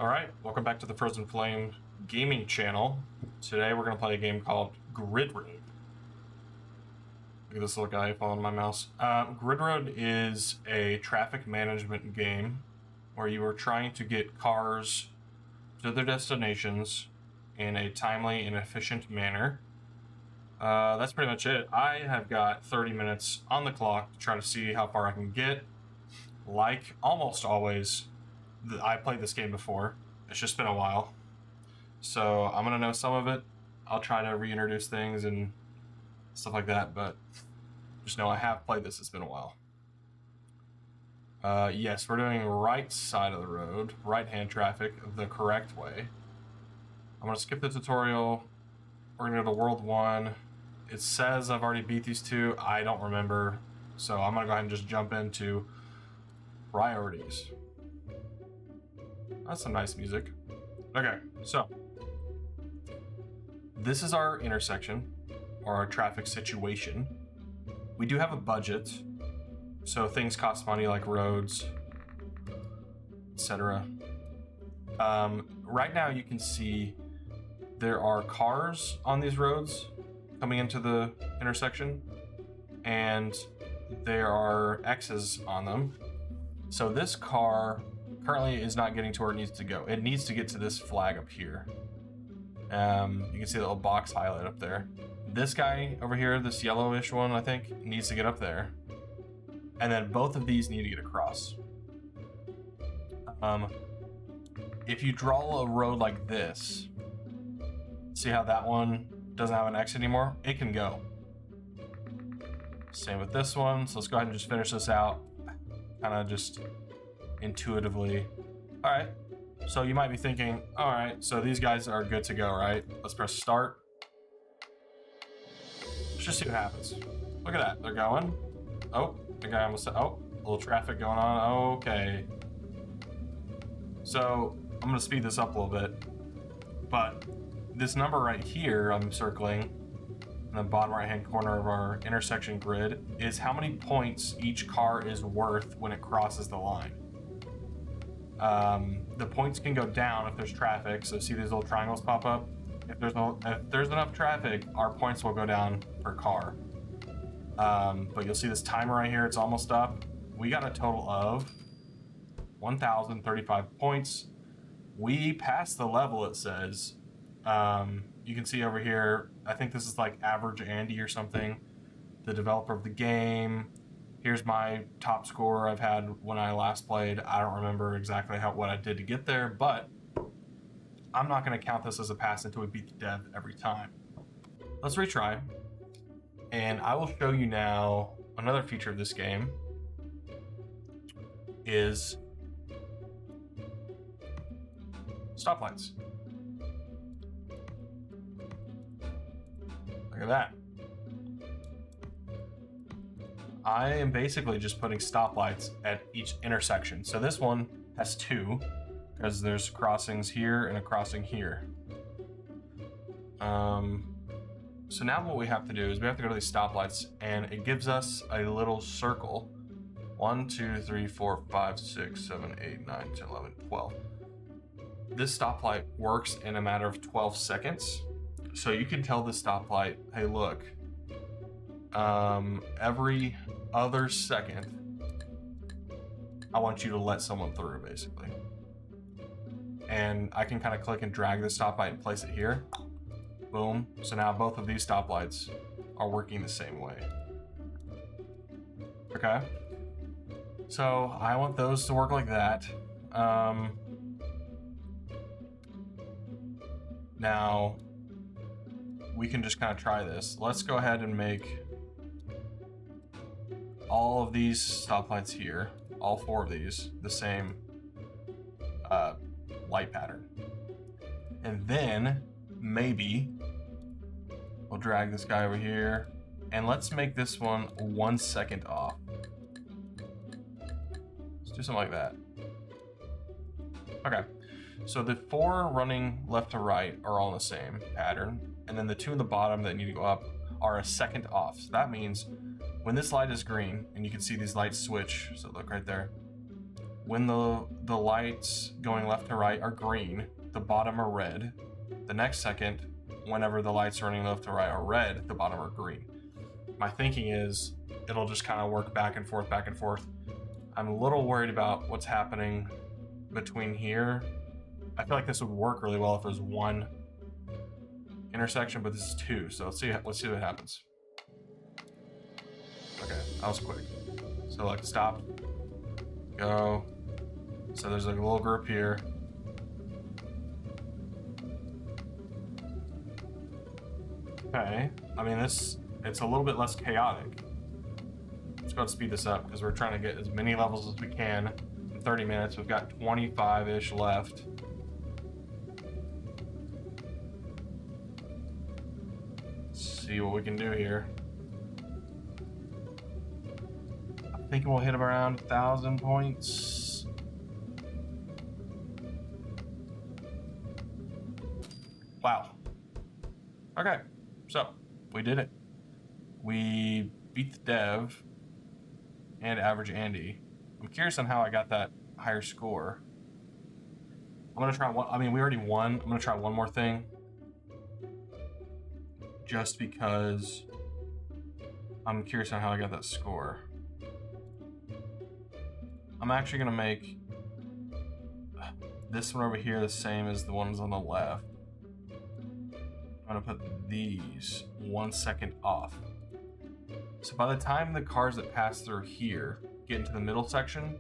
Alright, welcome back to the Frozen Flame gaming channel. Today we're going to play a game called Gridroad. Look at this little guy following my mouse. Gridroad is a traffic management game where you are trying to get cars to their destinations in a timely and efficient manner. That's pretty much it. I have got 30 minutes on the clock to try to see how far I can get. Like almost always, I played this game before. It's just been a while. So I'm going to know some of it. I'll try to reintroduce things and stuff like that, but just know I have played this. It's been a while. Yes, we're doing right side of the road, right-hand traffic, the correct way. I'm going to skip the tutorial. We're going to go to World 1. It says I've already beat these two. I don't remember. So I'm going to go ahead and just jump into priorities. That's some nice music. Okay, so this is our intersection, or our traffic situation. We do have a budget, so things cost money like roads, etc. Right now you can see there are cars on these roads coming into the intersection, and there are X's on them. So this car currently is not getting to where it needs to go. It needs to get to this flag up here. You can see the little box highlight up there. This guy over here, this yellowish one, I think, needs to get up there. And then both of these need to get across. If you draw a road like this, see how that one doesn't have an X anymore? It can go. Same with this one. So let's go ahead and just finish this out. Kind of just intuitively. All right, so you might be thinking, all right, so these guys are good to go, right? Let's press start. Let's just see what happens. Look at that, they're going. Oh, the guy almost said, oh, a little traffic going on. Okay. So I'm gonna speed this up a little bit, but this number right here I'm circling in the bottom right hand corner of our intersection grid is how many points each car is worth when it crosses the line. The points can go down if there's traffic, so see these little triangles pop up? If there's enough traffic, our points will go down per car. But you'll see this timer right here, it's almost up. We got a total of 1,035 points. We passed the level, it says. You can see over here, I think this is like Average Andy or something, the developer of the game. Here's my top score I've had when I last played. I don't remember exactly what I did to get there, but I'm not going to count this as a pass until we beat the dev every time. Let's retry, and I will show you now another feature of this game is stoplights. Look at that. I am basically just putting stoplights at each intersection. So this one has two, because there's crossings here and a crossing here. So now what we have to do is we have to go to these stoplights, and it gives us a little circle. 1, 2, 3, 4, 5, 6, 7, 8, 9, 10, 11, 12. This stoplight works in a matter of 12 seconds. So you can tell the stoplight, hey, look, every other second, I want you to let someone through, basically. And I can kind of click and drag the stoplight and place it here. Boom. So now both of these stoplights are working the same way. Okay. So I want those to work like that. Now, we can just kind of try this. Let's go ahead and make all of these stoplights here, all four of these, the same light pattern. And then maybe we'll drag this guy over here, and let's make this one 1 second off. Let's do something like that. Okay, so the four running left to right are all in the same pattern, and then the two in the bottom that need to go up are a second off. So that means when this light is green, and you can see these lights switch, so look right there. when the lights going left to right are green, the bottom are red. The next second, whenever the lights running left to right are red, the bottom are green. My thinking is it'll just kind of work back and forth, back and forth. I'm a little worried about what's happening between here. I feel like this would work really well if it was one intersection, but this is two, so let's see what happens. Okay, that was quick. So like stop, go. So there's like a little group here. Okay, I mean it's a little bit less chaotic. Let's go ahead and speed this up because we're trying to get as many levels as we can in 30 minutes. We've got 25-ish left. Let's see what we can do here. I think we'll hit around 1,000 points. Wow. Okay, so we did it. We beat the dev and average Andy. I'm curious on how I got that higher score. I'm gonna try one. I mean, we already won. I'm gonna try one more thing. Just because I'm curious on how I got that score. I'm actually gonna make this one over here the same as the ones on the left. I'm gonna put these 1 second off. So by the time the cars that pass through here get into the middle section,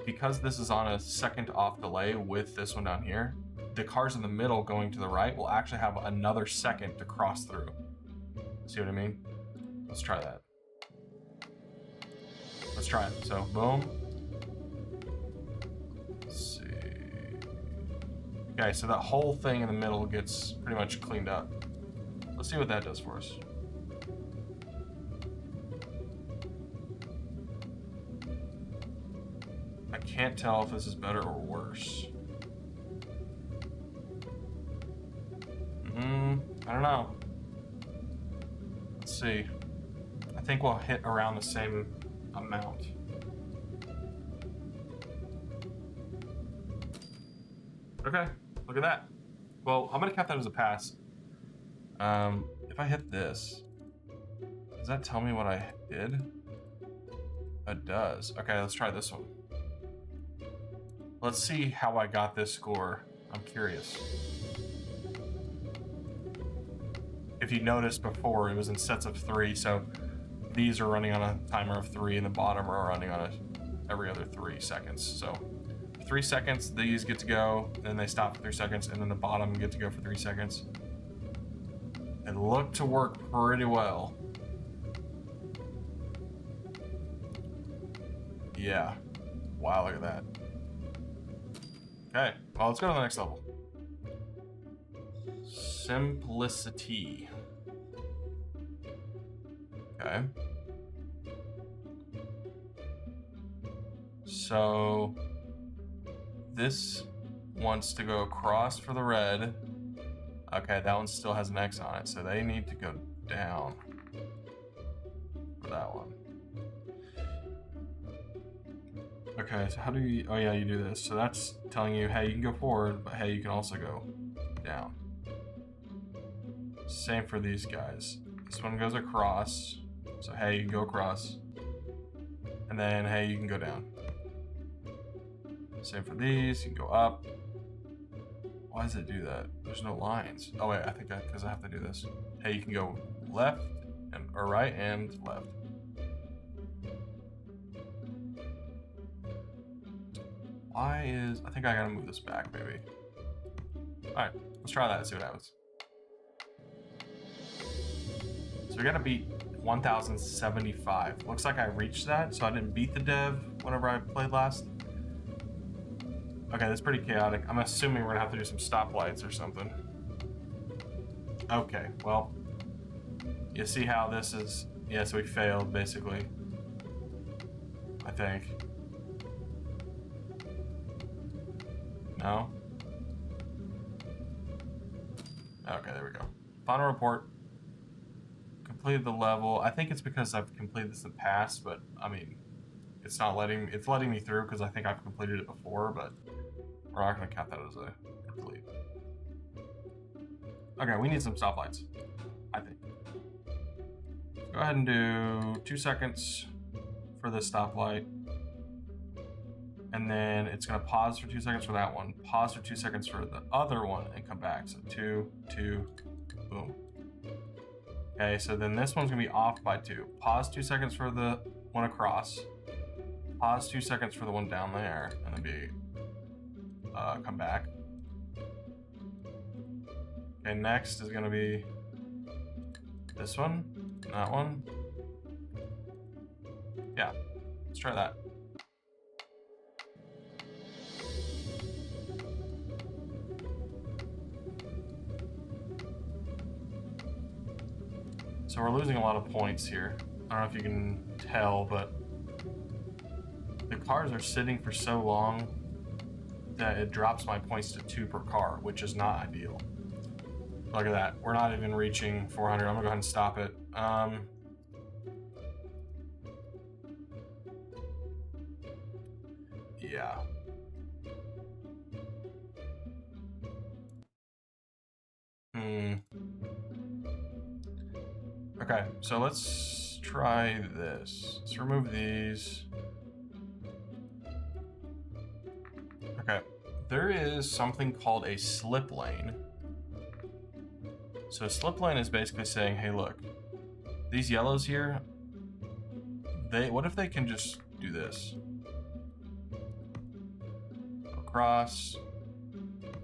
because this is on a second off delay with this one down here, the cars in the middle going to the right will actually have another second to cross through. See what I mean? Let's try that. Let's try it. So boom. Let's see. Okay, so that whole thing in the middle gets pretty much cleaned up. Let's see what that does for us. I can't tell if this is better or worse. I don't know. Let's see. I think we'll hit around the same amount. Okay, look at that. Well, I'm gonna count that as a pass. If I hit this, does that tell me what I did? It does. Okay, let's try this one. Let's see how I got this score. I'm curious. If you noticed before, it was in sets of 3, so these are running on a timer of 3, and the bottom are running on every other 3 seconds. So 3 seconds, these get to go, then they stop for 3 seconds, and then the bottom get to go for 3 seconds. It looked to work pretty well. Yeah. Wow, look at that. Okay, well, let's go to the next level. Simplicity. Okay. So this wants to go across for the red. Okay, that one still has an X on it, so they need to go down for that one. Okay, so how do you, oh yeah, you do this. So that's telling you, hey, you can go forward, but hey, you can also go down. Same for these guys. This one goes across, so hey, you can go across. And then, hey, you can go down. Same for these, you can go up. Why does it do that? There's no lines. Oh wait, I think because I have to do this. Hey, you can go left, or right and left. I think I gotta move this back, maybe. Alright, let's try that and see what happens. So we gotta beat 1,075. Looks like I reached that, so I didn't beat the dev whenever I played last. Okay, that's pretty chaotic. I'm assuming we're gonna have to do some stoplights or something. Okay, well, you see how this is, yeah, so we failed, basically. I think. No? Okay, there we go. Final report. Completed the level. I think it's because I've completed this in the past, but I mean, it's letting me through because I think I've completed it before, but we're not going to count that as a complete. Okay, we need some stoplights, I think. Go ahead and do 2 seconds for this stoplight. And then it's going to pause for 2 seconds for that one, pause for 2 seconds for the other one, and come back. So 2, 2, boom. Okay, so then this one's going to be off by 2. Pause 2 seconds for the one across. Pause 2 seconds for the one down there, and then be come back. Okay, next is going to be this one, that one. Yeah, let's try that. So we're losing a lot of points here. I don't know if you can tell, but the cars are sitting for so long that it drops my points to 2 per car, which is not ideal. Look at that. We're not even reaching 400. I'm gonna go ahead and stop it. Yeah. Okay, so let's try this. Let's remove these. Okay, there is something called a slip lane. So a slip lane is basically saying, hey, look, these yellows here, what if they can just do this? Go across,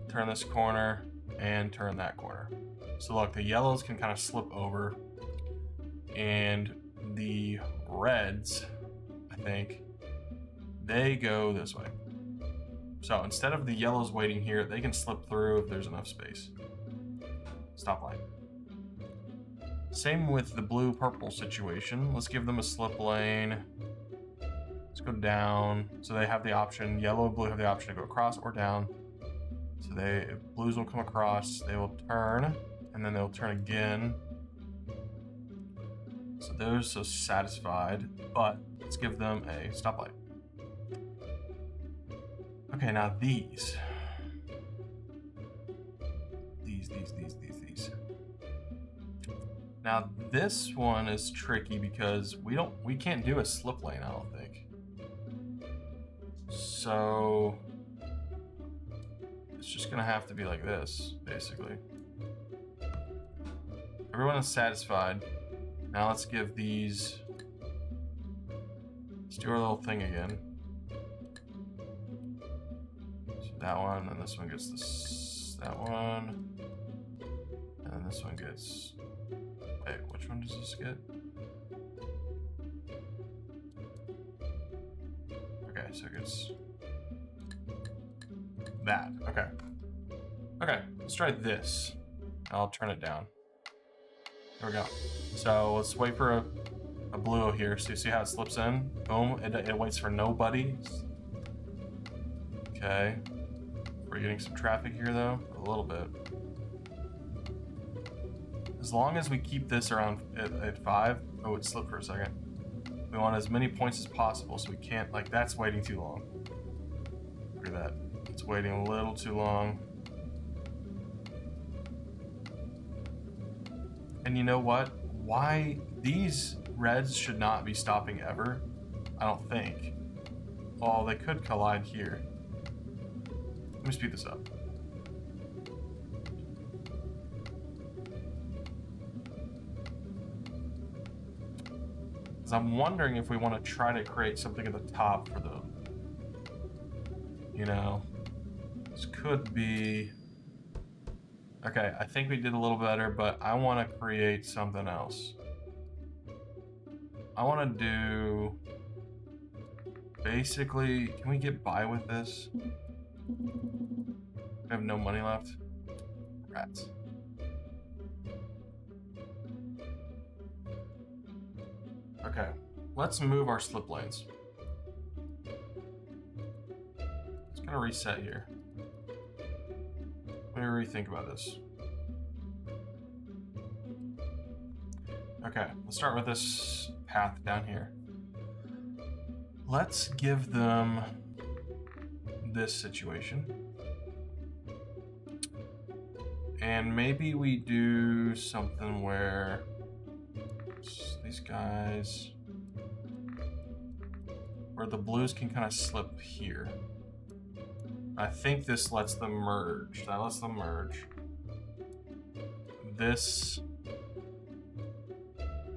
turn this corner, and turn that corner. So look, the yellows can kind of slip over, and the reds, I think, they go this way. So instead of the yellows waiting here, they can slip through if there's enough space. Stoplight. Same with the blue-purple situation. Let's give them a slip lane. Let's go down. So they have the option, yellow and blue have the option to go across or down. So if blues will come across, they will turn, and then they'll turn again. So they're so satisfied, but let's give them a stoplight. Okay, now these. Now this one is tricky because we can't do a slip lane, I don't think. So it's just gonna have to be like this, basically. Everyone is satisfied. Now let's give these, let's do our little thing again. So that one, and this one gets this, that one, and then this one gets, wait, which one does this get? Okay, so it gets that, okay. Okay, let's try this. I'll turn it down. There we go. So let's wait for a blue here. So you see how it slips in? Boom, it waits for nobody. Okay. We're getting some traffic here though, a little bit. As long as we keep this around at 5, oh, it slipped for a second. We want as many points as possible, so we can't, like, that's waiting too long. Look at that. It's waiting a little too long. And you know what? Why these reds should not be stopping ever? I don't think. Well, they could collide here. Let me speed this up. Because I'm wondering if we want to try to create something at the top for them. You know, this could be... Okay, I think we did a little better, but I want to create something else. I want to do... Basically, can we get by with this? We have no money left. Rats. Okay, let's move our slip lanes. It's gonna reset here. Let me rethink about this. Okay, let's start with this path down here. let's give them this situation. And maybe we do something where these guys, where the blues can kind of slip here. I think this lets them merge. That lets them merge. This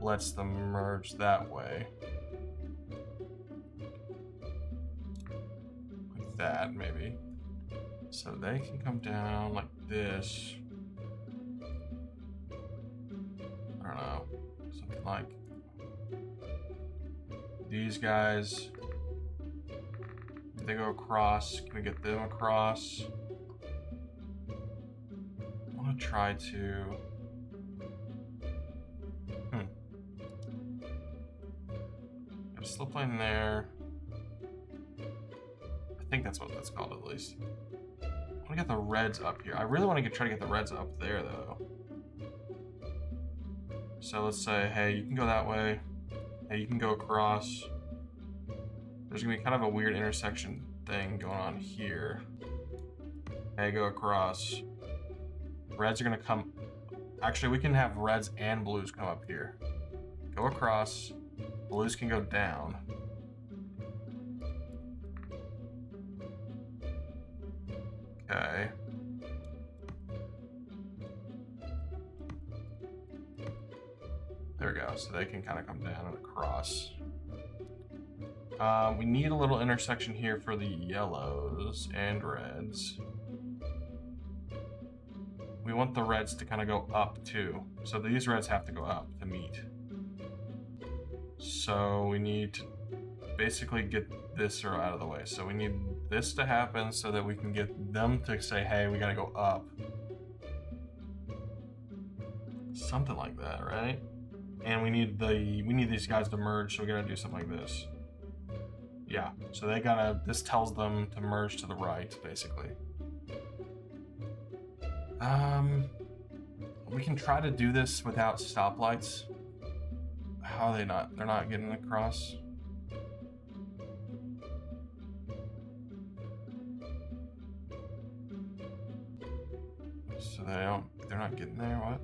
lets them merge that way. Like that, maybe. So they can come down like this. I don't know. Something like these guys. If they go across, can we get them across? I want to try to... Got a slip line there. I think that's what that's called, at least. I want to get the reds up here. I really want to try to get the reds up there, though. So let's say, hey, you can go that way. Hey, you can go across. There's going to be kind of a weird intersection thing going on here. Hey, go across. Reds are going to come... Actually, we can have reds and blues come up here. Go across. Blues can go down. Okay. There we go. So they can kind of come down and across. We need a little intersection here for the yellows and reds. We want the reds to kind of go up too. So these reds have to go up to meet. So we need to basically get this out of the way. So we need this to happen so that we can get them to say, hey, we gotta go up. Something like that, right? And we need these guys to merge, so we gotta do something like this. Yeah, so they gotta, this tells them to merge to the right, basically. We can try to do this without stoplights. How are they not? They're not getting across. So they're not getting there, what?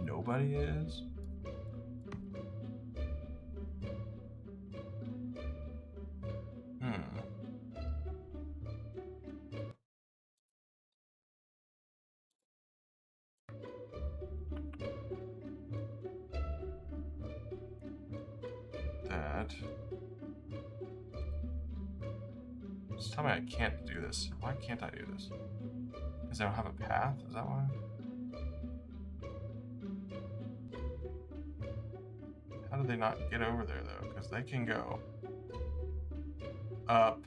Nobody is? That. Just tell me I can't do this. Why can't I do this? Because I don't have a path? Is that why? How do they not get over there, though? Because they can go up,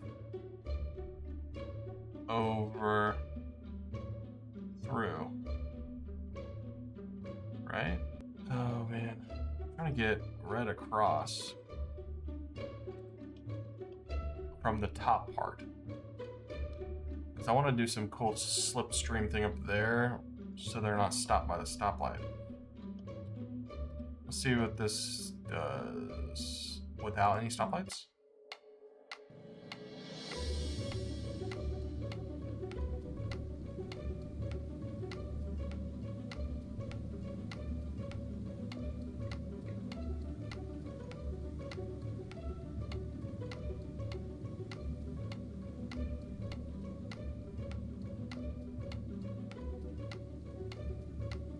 over, through. Right? Oh, man. I'm trying to get red across from the top part. Because I want to do some cool slipstream thing up there so they're not stopped by the stoplight. Let's see what this does without any stoplights.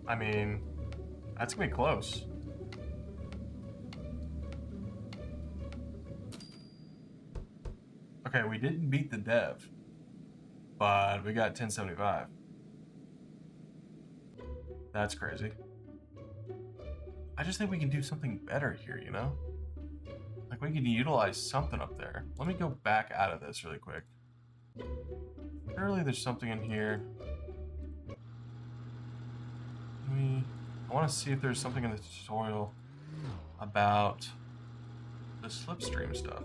I mean, that's gonna be close. Okay, we didn't beat the dev, but we got 1075. That's crazy. I just think we can do something better here, you know? Like, we can utilize something up there. Let me go back out of this really quick. Surely there's something in here. I want to see if there's something in the tutorial about the slipstream stuff.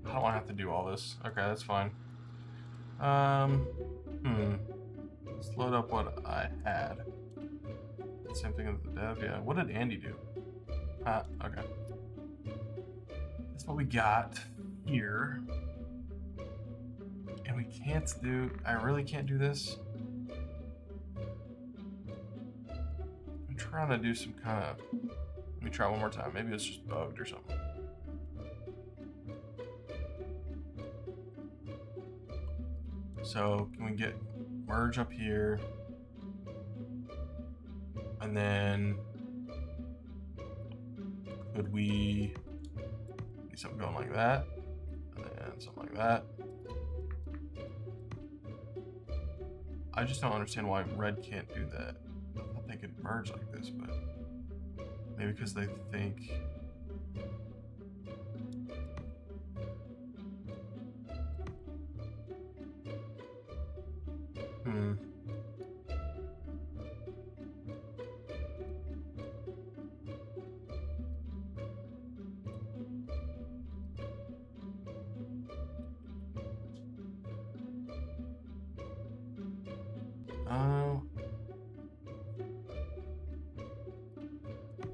I don't want to have to do all this. Okay, that's fine. Let's load up what I had. Same thing as the dev, yeah. What did Andy do? Okay. That's what we got here. And we can't do, I really can't do this. I'm trying to do some kind of, let me try one more time. Maybe it's just bugged or something. So can we get merge up here? And then could we do something going like that? And then something like that. I just don't understand why red can't do that. I thought they could merge like this, but maybe because they think.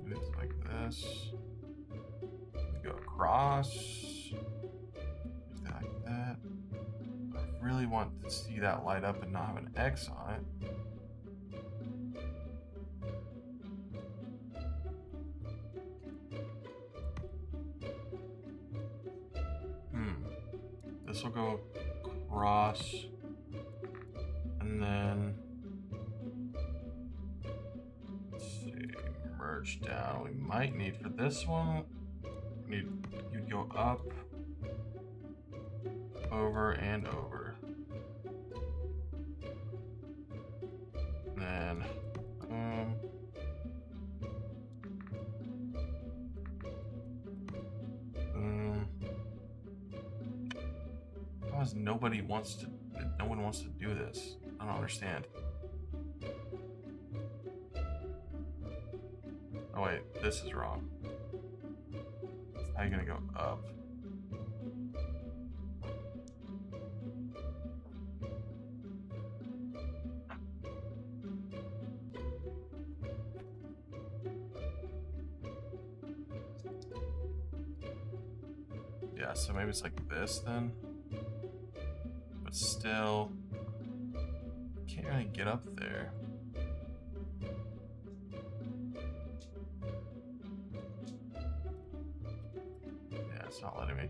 It's like this. We go across. Like that. I really want to see that light up and not have an X on it. This will go across. And then let's see, merge down. We might need for this one. You'd go up, over, and over. And then because no one wants to do this. I don't understand. Oh wait, this is wrong. How are you gonna go up? Yeah, so maybe it's like this then. But still, can't really get up there. Yeah, it's not letting me.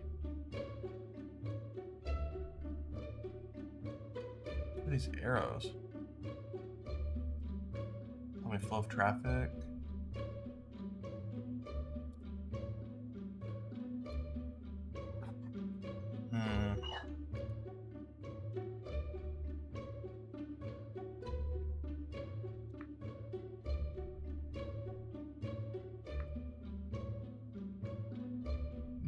What are these arrows? Let me flow of traffic.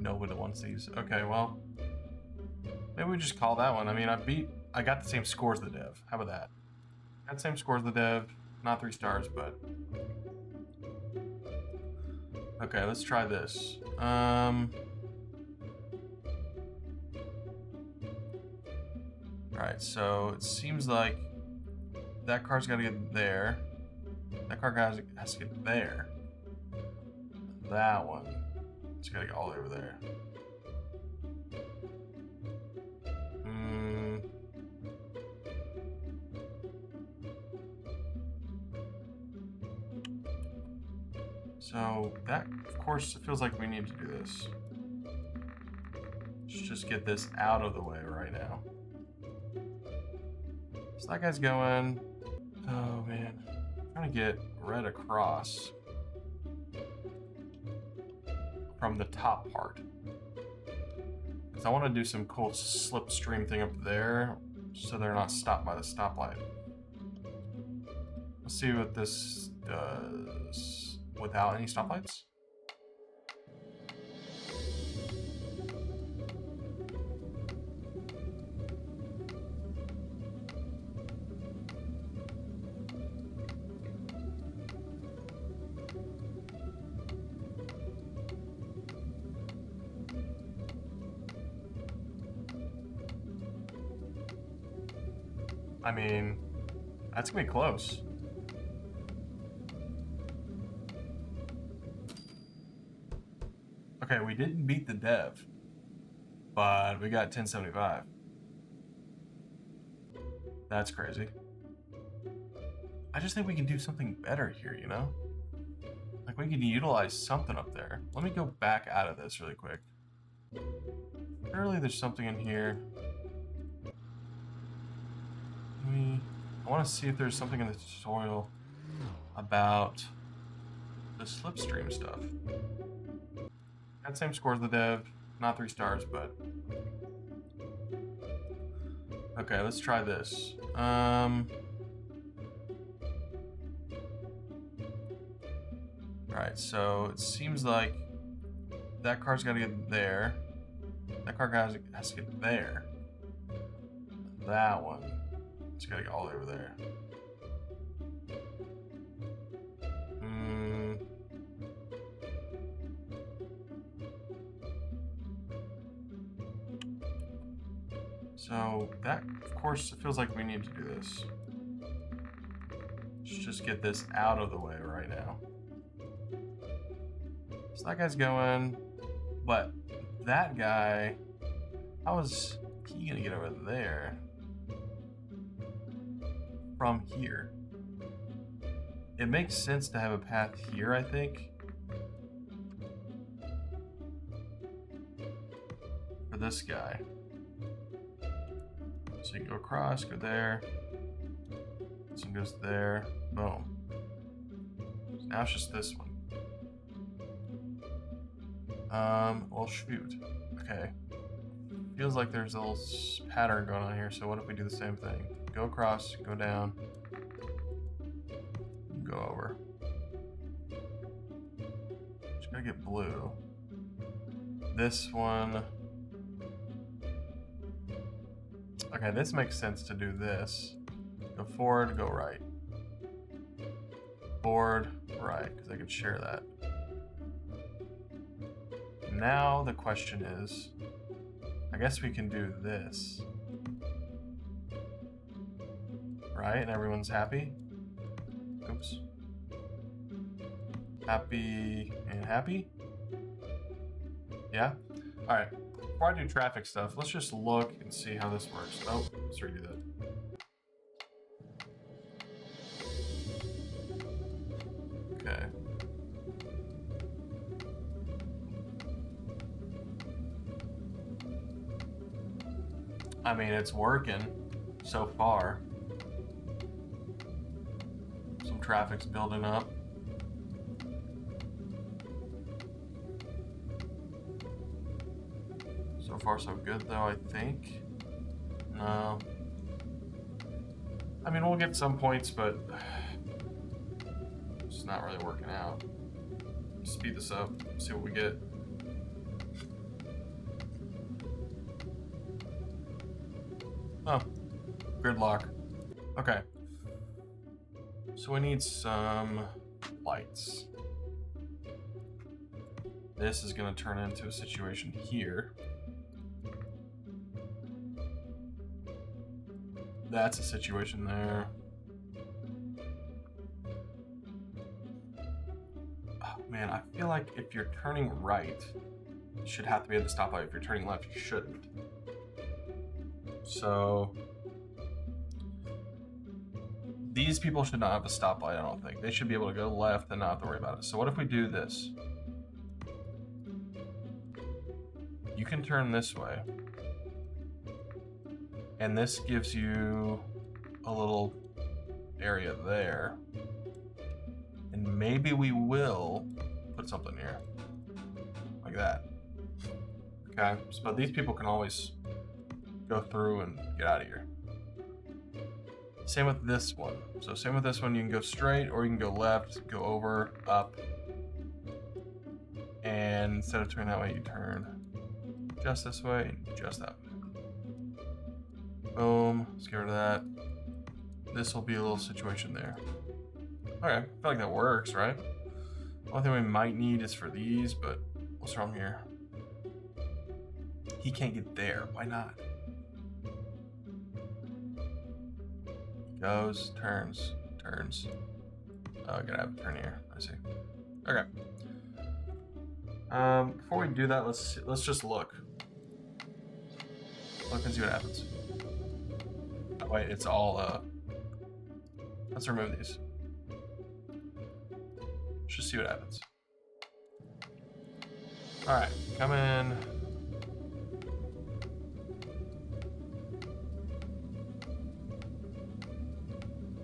Nobody wants these. Okay, well, maybe we just call that one. I mean, I got the same score as the dev. How about that? Got the same score as the dev. Not 3 stars, but okay. Let's try this. All right. So it seems like that car's got to get there. That car has to get there. That one. It's got to get all the way over there. So that, of course, it feels like we need to do this. Let's just get this out of the way right now. So that guy's going. Oh man, I'm trying to get red across from the top part, because I want to do some cool slipstream thing up there so they're not stopped by the stoplight. Let's see what this does without any stoplights. I mean, That's gonna be close. Okay, we didn't beat the dev, but we got 1075. That's crazy. I just think we can do something better here, you know? Like, we can utilize something up there. Let me go back out of this really quick. Surely there's something in here. I want to see if there's something in the tutorial about the slipstream stuff. Got the same score as the dev, not 3 stars, but... Okay, let's try this. Alright, so it seems like that car's got to get there. That car has to get there. That one, it's got to get all the way over there. So that, of course, it feels like we need to do this. Let's just get this out of the way right now. So that guy's going, but that guy, how is he gonna get over there from here? It makes sense to have a path here, I think, for this guy. So you can go across, go there. This one goes there. Boom. So now it's just this one. Well, shoot. Okay. Feels like there's a little pattern going on here, so what if we do the same thing? Go across, go down, go over. Just gotta get blue. This one... Okay, this makes sense to do this. Go forward, go right. Forward, right, because I could share that. Now the question is, I guess we can do this. Right, and everyone's happy? Oops. Happy and happy? Yeah? Alright. Before I do traffic stuff, let's just look and see how this works. Oh, let's redo that. Okay. I mean, it's working so far. Some traffic's building up. So far, so good, though, I think. No. I mean, we'll get some points, but it's not really working out. Speed this up, see what we get. Oh, gridlock. Okay. So we need some lights. This is going to turn into a situation here. That's a situation there. Oh, man, I feel like if you're turning right, you should have to be at the stoplight. If you're turning left, you shouldn't. So these people should not have a stoplight, I don't think. They should be able to go left and not have to worry about it. So what if we do this? You can turn this way. And this gives you a little area there. And maybe we will put something here. Like that. Okay, so, but these people can always go through and get out of here. Same with this one. So same with this one, you can go straight or you can go left, go over, up. And instead of turning that way, you turn just this way and just that way. Boom, let's get rid of that. This will be a little situation there. Okay, I feel like that works, right? The only thing we might need is for these, but what's wrong here? He can't get there, why not? Goes, turns, turns. Oh, I gotta have a turn here. I see. Okay. Before we do that, let's just look. Look and see what happens. Oh, wait, it's all let's remove these. Let's just see what happens. Alright, come in.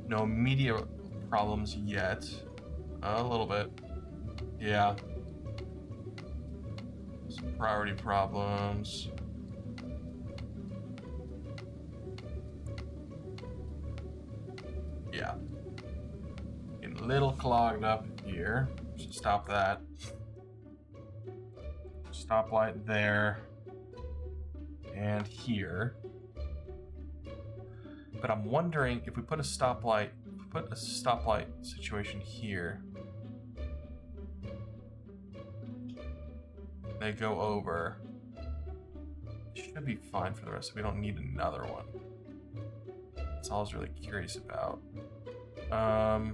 No immediate problems yet. A little bit. Yeah. Some priority problems. Yeah. Getting a little clogged up here. So stop that. Stoplight there. And here. But I'm wondering if we put a stoplight, situation here, they go over. Should be fine for the rest. We don't need another one. That's all I was really curious about. What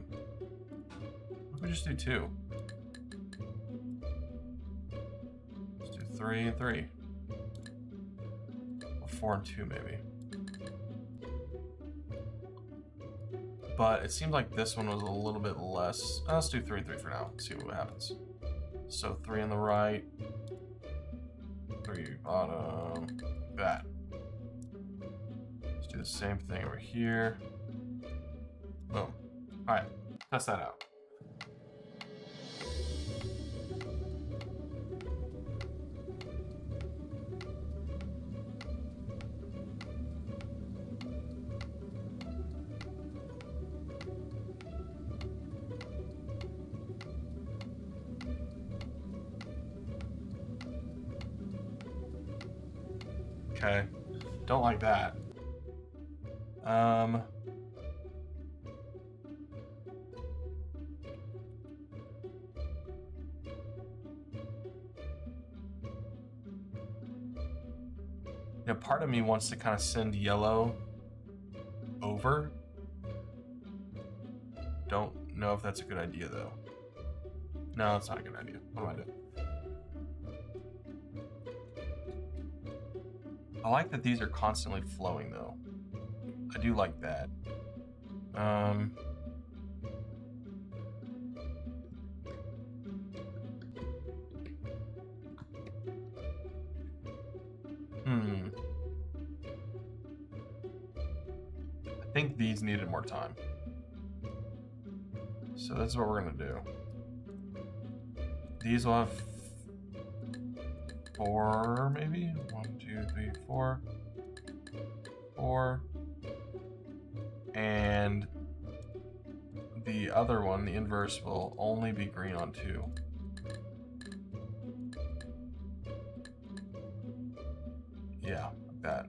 if we just do 2? Let's do 3 and 3. Or 4 and 2 maybe. But it seemed like this one was a little bit less. Let's do 3 and 3 for now. Let's see what happens. So 3 on the right. 3 bottom. Like that. Let's do the same thing over here. Boom. Alright. Test that out. Okay, don't like that. You know, part of me wants to kind of send yellow over. Don't know if that's a good idea though. No, it's not a good idea. What am I doing? I like that these are constantly flowing though. I do like that. I think these needed more time. So this is what we're gonna do. These will have 4 maybe? 1, 2, 3, 4. 4. And the other one, the inverse, will only be green on 2. Yeah, like that.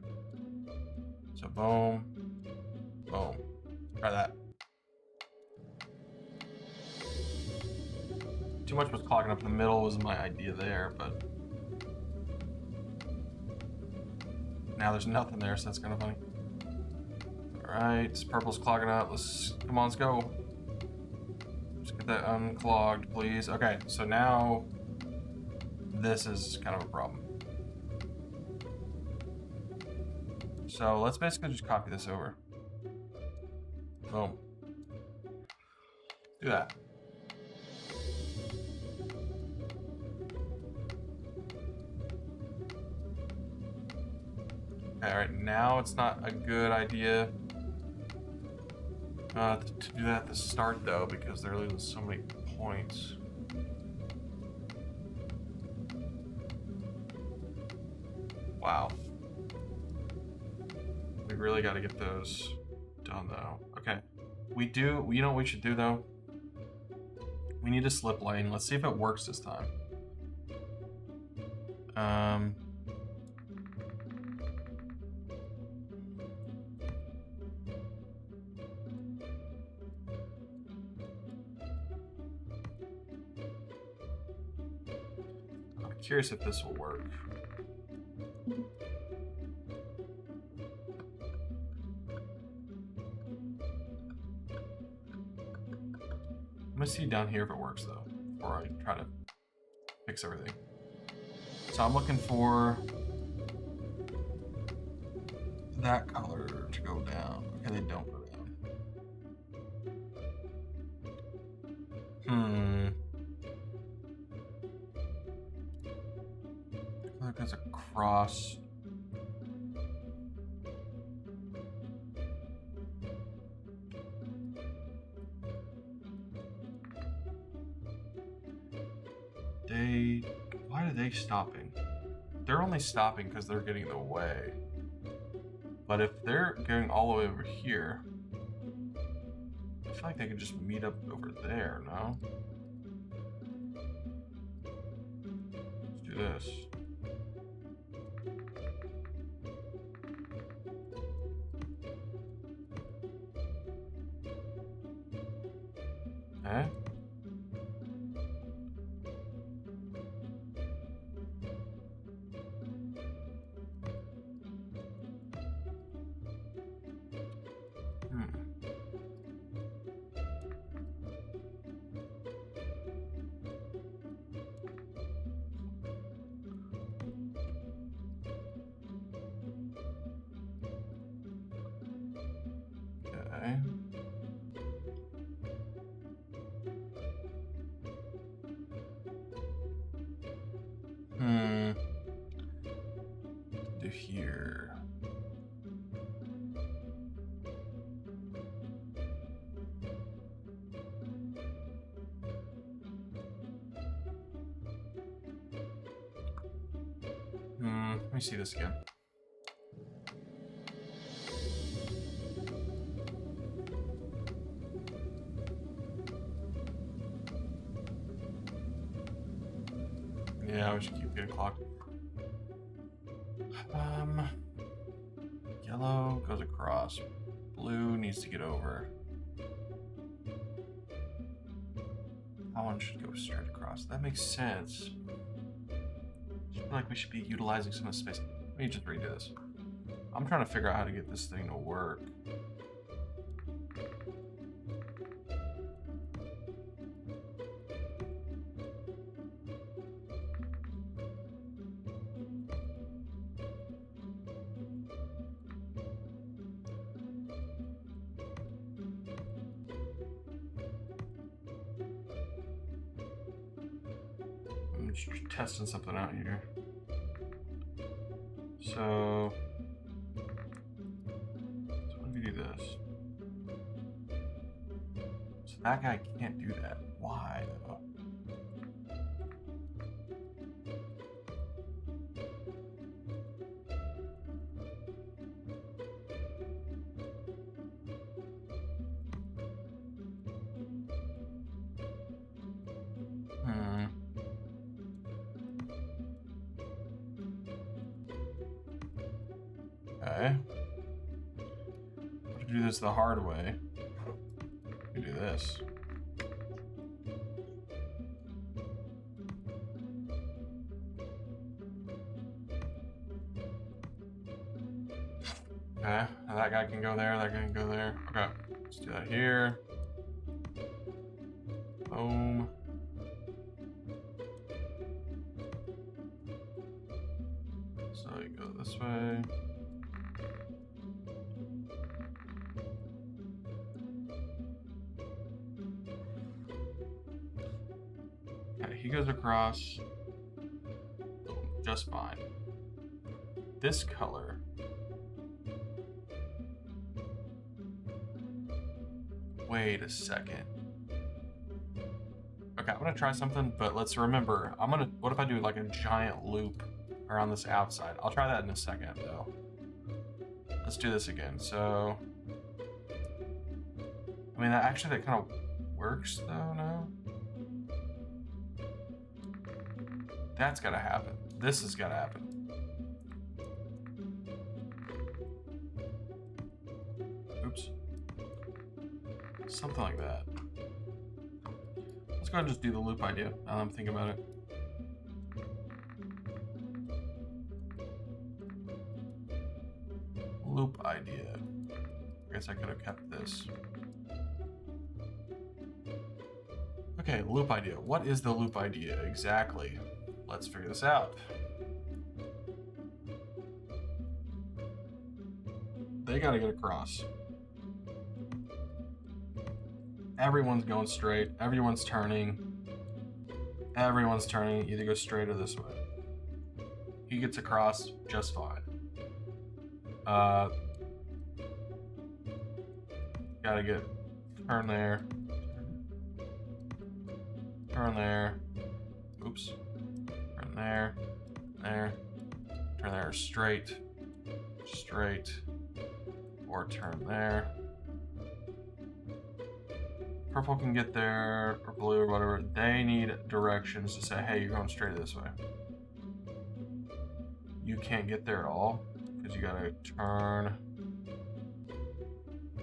So boom, boom. Try that. Too much was clogging up the middle was my idea there, but now there's nothing there, so that's kind of funny. Alright, purple's clogging up. Come on, let's go. Just get that unclogged, please. Okay, so now this is kind of a problem. So let's basically just copy this over. Boom. Do that. Alright, now it's not a good idea to do that at the start though, because they're losing so many points. Wow. We really got to get those done though. Okay. We do, you know what we should do though? We need a slip lane. Let's see if it works this time. I'm curious if this will work. I'm gonna see down here if it works though, before I try to fix everything. So I'm looking for that color to go down. Okay, they don't go down. Look, there's a cross. Why are they stopping? They're only stopping because they're getting in the way. But if they're going all the way over here, I feel like they could just meet up over there, no? Let's do this. Eh? Okay. Do here. Let me see this again. Yeah, we should keep getting clocked. Yellow goes across. Blue needs to get over. That one should go straight across. That makes sense. I feel like we should be utilizing some of the space. Let me just redo this. I'm trying to figure out how to get this thing to work. I'm just testing something out here. So let me do this. So that guy can't do that. Why though? Okay. To do this the hard way, we do this. Okay, now that guy can go there, that guy can go there. Okay, let's do that here. Boom. So you go this way. Okay, he goes across just fine. This color. Wait a second. Okay, I'm gonna try something, but let's remember, what if I do like a giant loop around this outside? I'll try that in a second though. Let's do this again. So, I mean, that kind of works though, no? That's gotta happen. This has gotta happen. Oops. Something like that. Let's go ahead and just do the loop idea now that I'm thinking about it. Loop idea. I guess I could have kept this. Okay, loop idea. What is the loop idea exactly? Let's figure this out. They gotta get across. Everyone's going straight. Everyone's turning. Everyone's turning. Either go straight or this way. He gets across just fine. Gotta get turn there. Turn there. Oops. Turn there. There. Turn there. Straight. Straight. Or turn there. Purple can get there, or blue, or whatever. They need directions to say, hey, you're going straight this way. You can't get there at all, because you gotta turn.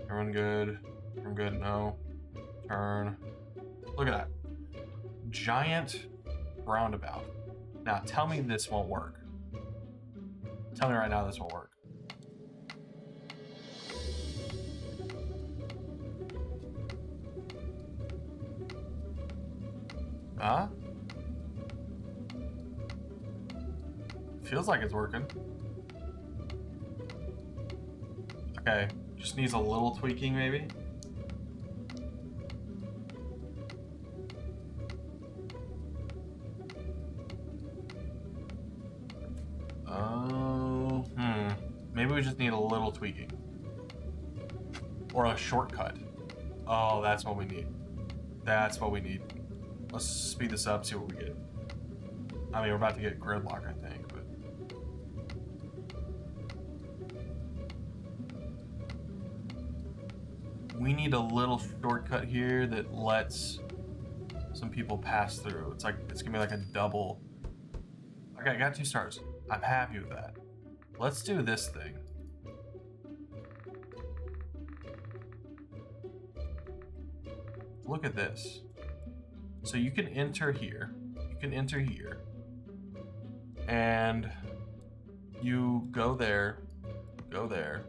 Turn good. Turn good, no. Turn. Look at that. Giant roundabout. Now, tell me this won't work. Tell me right now this won't work. Huh? Feels like it's working. Okay, just needs a little tweaking maybe. Oh, maybe we just need a little tweaking. Or a shortcut. Oh, that's what we need. That's what we need. Let's speed this up, see what we get. I mean, we're about to get gridlock, I think, but... We need a little shortcut here that lets some people pass through. It's gonna be like a double. Okay, I got 2 stars. I'm happy with that. Let's do this thing. Look at this. So you can enter here. You can enter here. And you go there. Go there.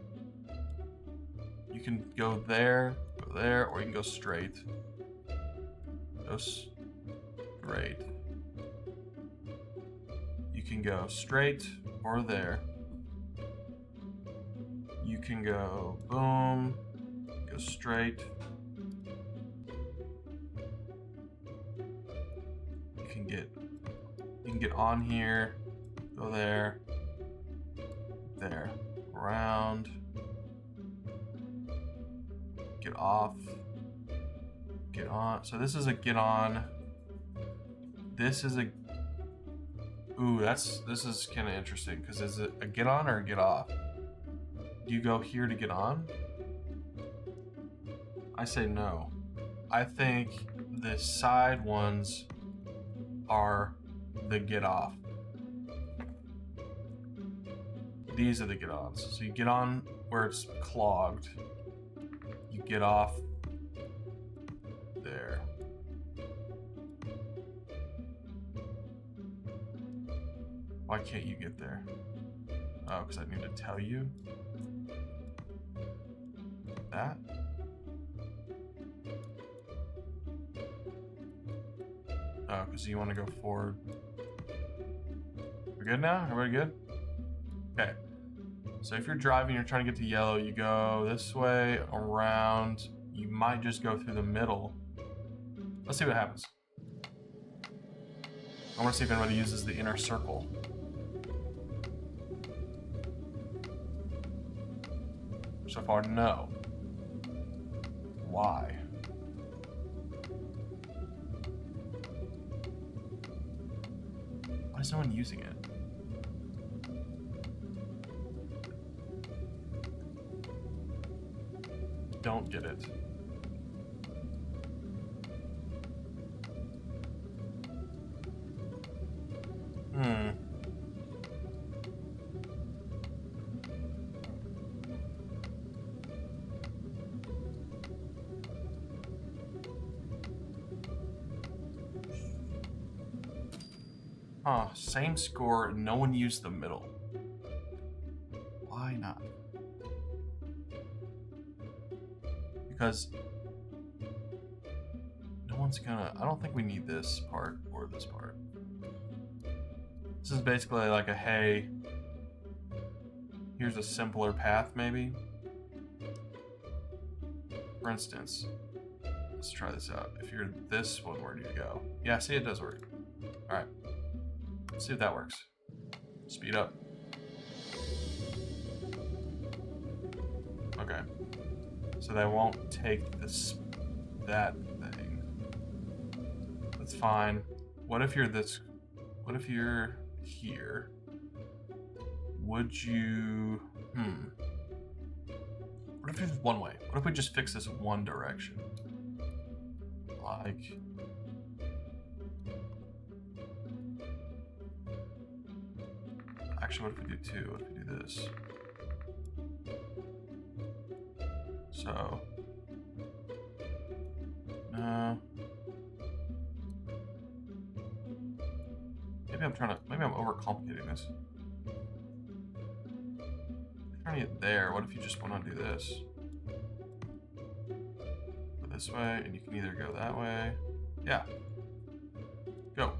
You can go there, or you can go straight. Go straight. You can go straight or there. You can go boom, go straight. You can get on here, go there, there, around, get off, get on. So this is a get on. This is a, ooh, this is kind of interesting because is it a get on or a get off? Do you go here to get on? I say no. I think the side ones are the get off. These are the get ons. So you get on where it's clogged. You get off there. Why can't you get there? Oh, because I need to tell you that. Oh, because you want to go forward. We're good now? Everybody good? Okay. So if you're driving, you're trying to get to yellow, you go this way, around. You might just go through the middle. Let's see what happens. I want to see if anybody uses the inner circle. So far, no. Why? Why is no one using it? Don't get it. Same score, no one used the middle. Why not? Because no one one's gonna... I don't think we need this part or this part. This is basically like a, hey, here's a simpler path, maybe. For instance, let's try this out. If you're this one, where do you go? Yeah, see, it does work. All right, let's see if that works. Speed up. Okay, so they won't take this, that thing. That's fine. What if you're this? What if you're here? Would you? What if it's one way? What if we just fix this one direction? Like... Actually, what if we do two? What if we do this? So... No... Maybe I'm overcomplicating this. I'm trying to get there. What if you just want to do this? Go this way, and you can either go that way. Yeah. Go.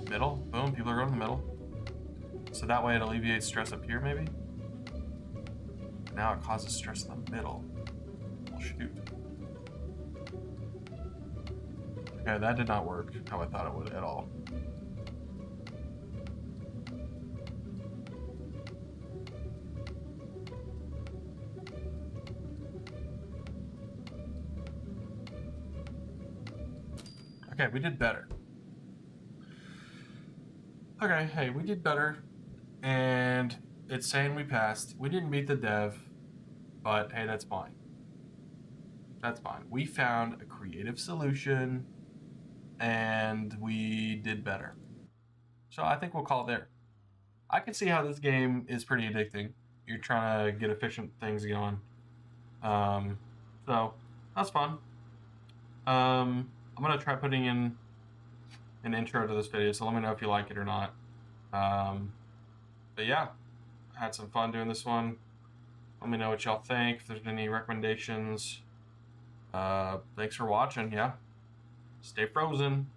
Middle. Boom. People are going to the middle. So that way it alleviates stress up here, maybe? Now it causes stress in the middle. Well, shoot. Okay, that did not work how I thought it would at all. Okay, we did better. Okay, hey, we did better. And it's saying we passed. We didn't beat the dev, but hey, that's fine. That's fine. We found a creative solution and we did better. So I think we'll call it there. I can see how this game is pretty addicting. You're trying to get efficient things going. So that's fun. I'm going to try putting in an intro to this video, so let me know if you like it or not. But yeah, I had some fun doing this one. Let me know what y'all think, if there's any recommendations. Thanks for watching, yeah. Stay frozen.